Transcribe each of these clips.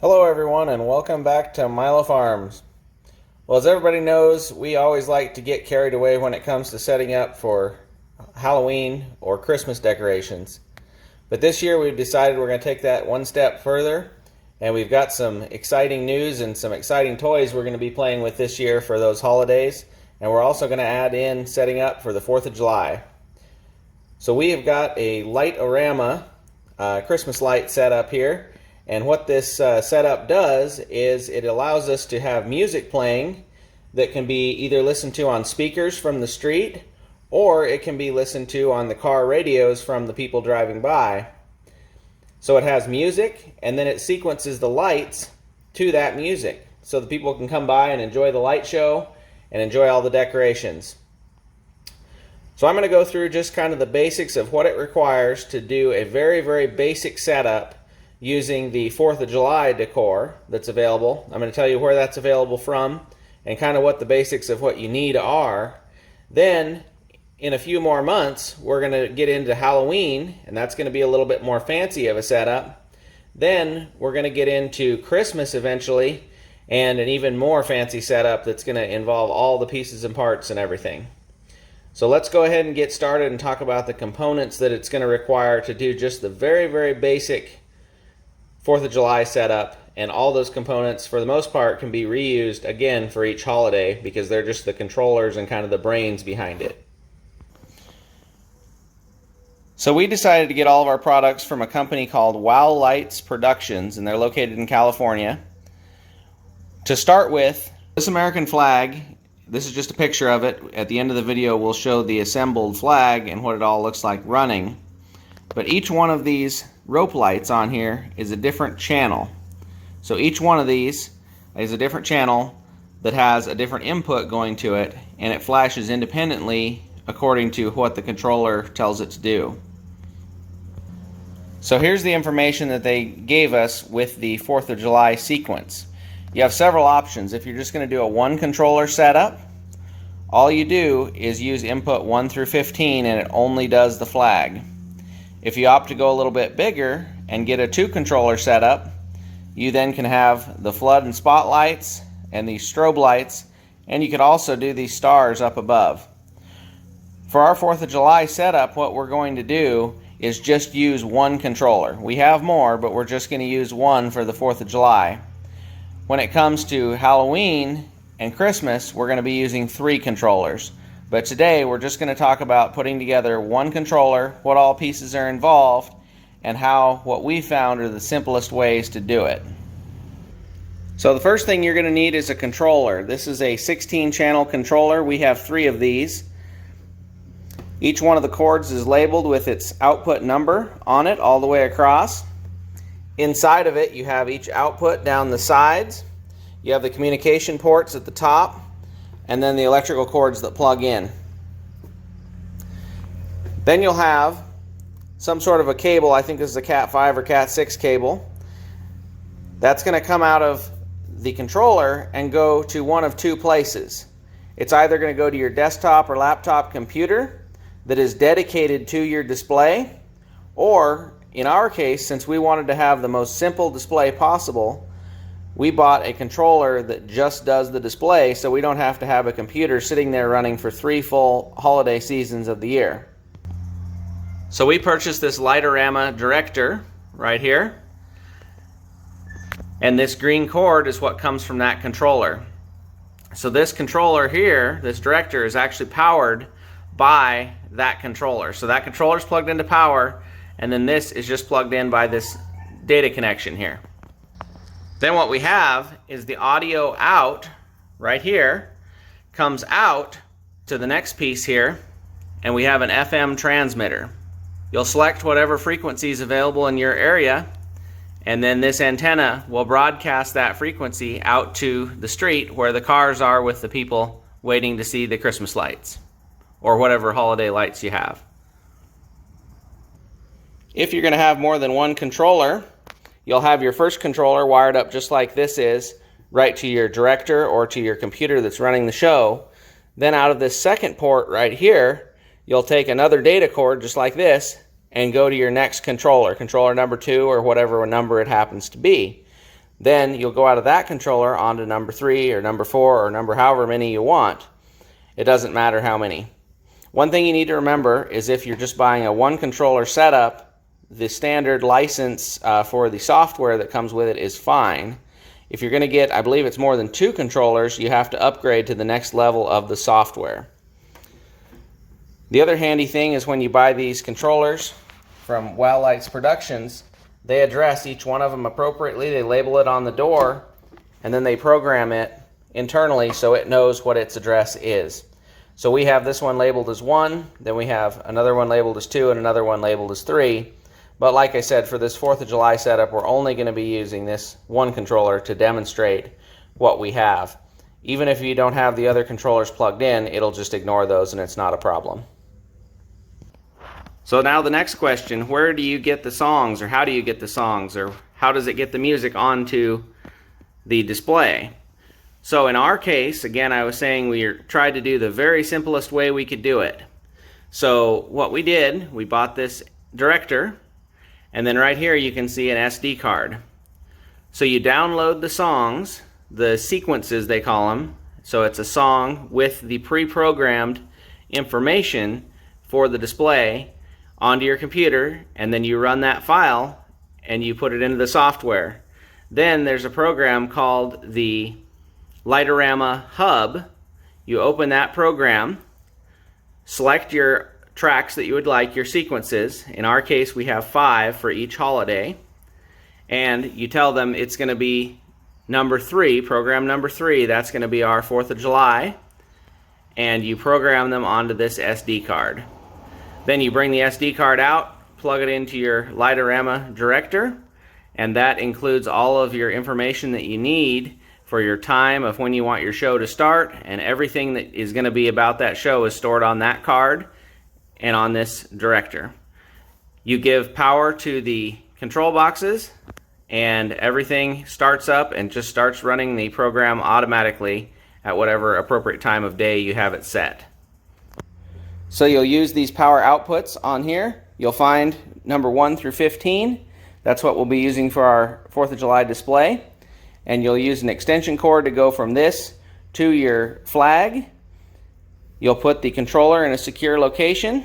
Hello everyone and welcome back to Milo Farms. Well, as everybody knows, we always like to get carried away when it comes to setting up for Halloween or Christmas decorations. But this year we've decided we're going to take that one step further, and we've got some exciting news and some exciting toys we're going to be playing with this year for those holidays, and we're also going to add in setting up for the 4th of July. So we have got a light-orama Christmas light set up here. And what this setup does is it allows us to have music playing that can be either listened to on speakers from the street, or it can be listened to on the car radios from the people driving by. So it has music, and then it sequences the lights to that music, so the people can come by and enjoy the light show and enjoy all the decorations. So I'm going to go through just kind of the basics of what it requires to do a very, very basic setup using the 4th of July decor that's available. I'm going to tell you where that's available from and kind of what the basics of what you need are. Then, in a few more months, we're going to get into Halloween, and that's going to be a little bit more fancy of a setup. Then, we're going to get into Christmas eventually, and an even more fancy setup that's going to involve all the pieces and parts and everything. So let's go ahead and get started and talk about the components that it's going to require to do just the very, very basic 4th of July setup, and all those components for the most part can be reused again for each holiday because they're just the controllers and kind of the brains behind it. So we decided to get all of our products from a company called Wow Lights Productions, and they're located in California. To start with, this American flag, this is just a picture of it. At the end of the video we'll show the assembled flag and what it all looks like running. But each one of these rope lights on here is a different channel. So each one of these is a different channel that has a different input going to it, and it flashes independently according to what the controller tells it to do. So here's the information that they gave us with the 4th of July sequence. You have several options. If you're just going to do a one controller setup, all you do is use input 1 through 15 and it only does the flag. If you opt to go a little bit bigger and get a 2 controller setup, you then can have the flood and spotlights and these strobe lights, and you could also do these stars up above. For our 4th of July setup, what we're going to do is just use one controller. We have more, but we're just going to use one for the 4th of July. When it comes to Halloween and Christmas, we're going to be using 3 controllers. But today we're just going to talk about putting together one controller, what all pieces are involved, and how what we found are the simplest ways to do it. So the first thing you're going to need is a controller. This is a 16-channel controller. We have 3 of these. Each one of the cords is labeled with its output number on it all the way across. Inside of it you have each output down the sides. You have the communication ports at the top, and then the electrical cords that plug in. Then you'll have some sort of a cable. I think this is a Cat 5 or Cat 6 cable. That's going to come out of the controller and go to one of 2 places. It's either going to go to your desktop or laptop computer that is dedicated to your display, or in our case, since we wanted to have the most simple display possible, we bought a controller that just does the display, so we don't have to have a computer sitting there running for 3 full holiday seasons of the year. So we purchased this Light-orama director right here, and this green cord is what comes from that controller. So this controller here, this director, is actually powered by that controller. So that controller is plugged into power, and then this is just plugged in by this data connection here. Then what we have is the audio out right here comes out to the next piece here, and we have an FM transmitter. You'll select whatever frequency is available in your area, and then this antenna will broadcast that frequency out to the street where the cars are with the people waiting to see the Christmas lights or whatever holiday lights you have. If you're going to have more than one controller, you'll have your first controller wired up just like this is, right to your director or to your computer that's running the show. Then out of this second port right here, you'll take another data cord just like this and go to your next controller, controller number 2 or whatever number it happens to be. Then you'll go out of that controller onto number 3 or number 4 or number however many you want. It doesn't matter how many. One thing you need to remember is if you're just buying a one controller setup, the standard license for the software that comes with it is fine. If you're going to get, I believe it's more than 2 controllers, you have to upgrade to the next level of the software. The other handy thing is when you buy these controllers from Wowlights Productions, they address each one of them appropriately. They label it on the door, and then they program it internally so it knows what its address is. So we have this one labeled as 1, then we have another one labeled as 2, and another one labeled as 3. But like I said, for this 4th of July setup, we're only going to be using this one controller to demonstrate what we have. Even if you don't have the other controllers plugged in, it'll just ignore those and it's not a problem. So now the next question, where do you get the songs, or how do you get the songs, or how does it get the music onto the display? So in our case, again, I was saying we tried to do the very simplest way we could do it. So what we did, we bought this director, and then right here you can see an SD card. So you download the songs, the sequences they call them, so it's a song with the pre-programmed information for the display onto your computer, and then you run that file and you put it into the software. Then there's a program called the Light-O-Rama Hub. You open that program, select your tracks that you would like, your sequences. In our case we have 5 for each holiday, and you tell them it's going to be number 3, program number 3, that's going to be our 4th of July, and you program them onto this SD card. Then you bring the SD card out, plug it into your Light-O-Rama director, and that includes all of your information that you need for your time of when you want your show to start, and everything that is going to be about that show is stored on that card and on this director. You give power to the control boxes, and everything starts up and just starts running the program automatically at whatever appropriate time of day you have it set. So you'll use these power outputs on here. You'll find number 1 through 15. That's what we'll be using for our 4th of July display. And you'll use an extension cord to go from this to your flag. You'll put the controller in a secure location.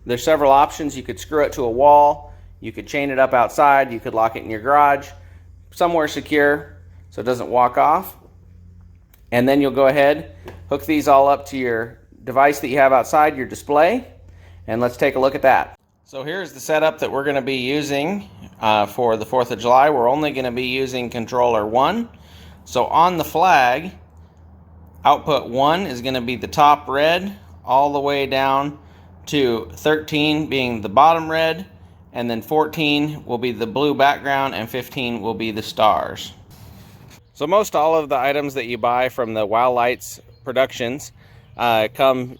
There's several options. You could screw it to a wall, you could chain it up outside, you could lock it in your garage, somewhere secure so it doesn't walk off. And then you'll go ahead, hook these all up to your device that you have outside your display, and let's take a look at that. So here's the setup that we're going to be using for the 4th of July. We're only going to be using controller 1. So on the flag, output 1 is going to be the top red all the way down to 13 being the bottom red, and then 14 will be the blue background, and 15 will be the stars. So most all of the items that you buy from the Wowlights Productions come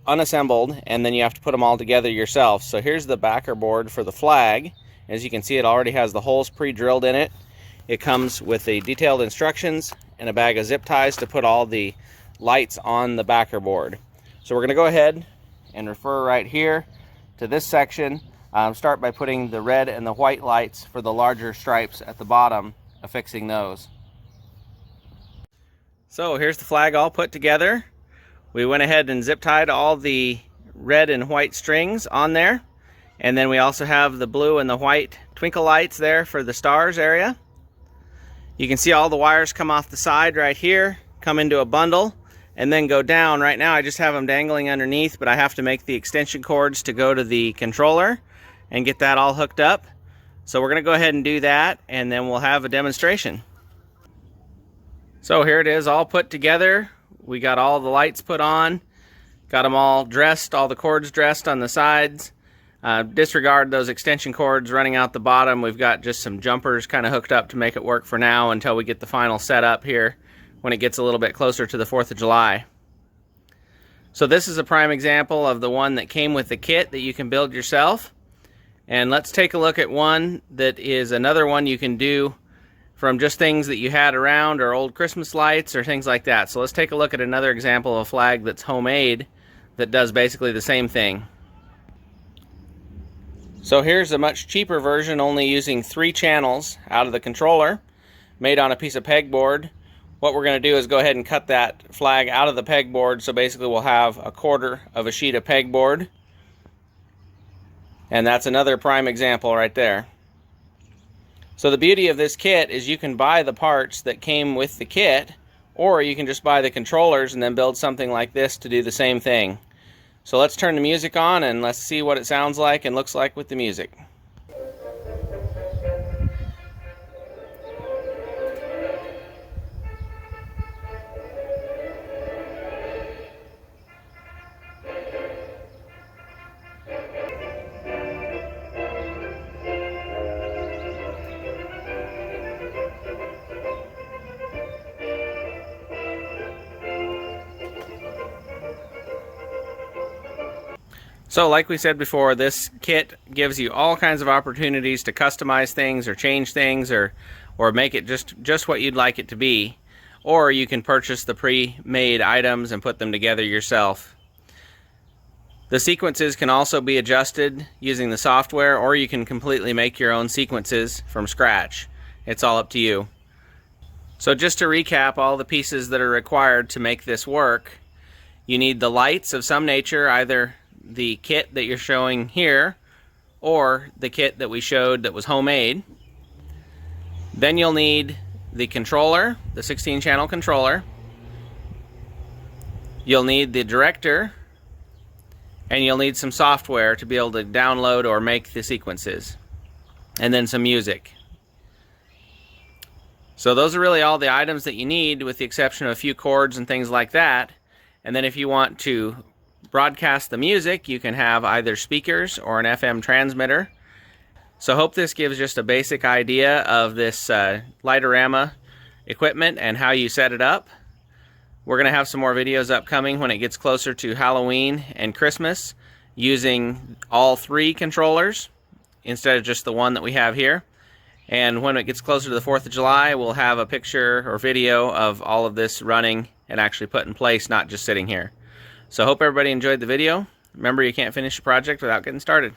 unassembled, and then you have to put them all together yourself. So here's the backer board for the flag. As you can see, it already has the holes pre-drilled in it. It comes with the detailed instructions and a bag of zip ties to put all the lights on the backer board. So we're going to go ahead and refer right here to this section. Start by putting the red and the white lights for the larger stripes at the bottom, affixing those. So here's the flag all put together. We went ahead and zip tied all the red and white strings on there, and then we also have the blue and the white twinkle lights there for the stars area. You can see all the wires come off the side right here, come into a bundle, and then go down. Right now I just have them dangling underneath, but I have to make the extension cords to go to the controller and get that all hooked up. So we're going to go ahead and do that, and then we'll have a demonstration. So here it is all put together. We got all the lights put on, got them all dressed, all the cords dressed on the sides. Disregard those extension cords running out the bottom. We've got just some jumpers kind of hooked up to make it work for now until we get the final setup here when it gets a little bit closer to the 4th of July. So this is a prime example of the one that came with the kit that you can build yourself. And let's take a look at one that is another one you can do from just things that you had around, or old Christmas lights or things like that. So let's take a look at another example of a flag that's homemade that does basically the same thing. So here's a much cheaper version, only using 3 channels out of the controller. made on a piece of pegboard. What we're going to do is go ahead and cut that flag out of the pegboard, so basically we'll have 1/4 of a sheet of pegboard. And that's another prime example right there. So the beauty of this kit is you can buy the parts that came with the kit, or you can just buy the controllers and then build something like this to do the same thing. So let's turn the music on and let's see what it sounds like and looks like with the music. So like we said before, this kit gives you all kinds of opportunities to customize things or change things or make it just what you'd like it to be. Or you can purchase the pre-made items and put them together yourself. The sequences can also be adjusted using the software, or you can completely make your own sequences from scratch. It's all up to you. So just to recap all the pieces that are required to make this work, you need the lights of some nature, either the kit that you're showing here or the kit that we showed that was homemade. Then you'll need the controller, the 16-channel controller. You'll need the director, and you'll need some software to be able to download or make the sequences, and then some music. So those are really all the items that you need, with the exception of a few chords and things like that. And then if you want to broadcast the music, you can have either speakers or an FM transmitter. So hope this gives just a basic idea of this Light-O-Rama equipment and how you set it up. We're going to have some more videos upcoming when it gets closer to Halloween and Christmas, using all 3 controllers instead of just the one that we have here. And when it gets closer to the 4th of July, we'll have a picture or video of all of this running and actually put in place, not just sitting here. So hope everybody enjoyed the video. Remember, you can't finish a project without getting started.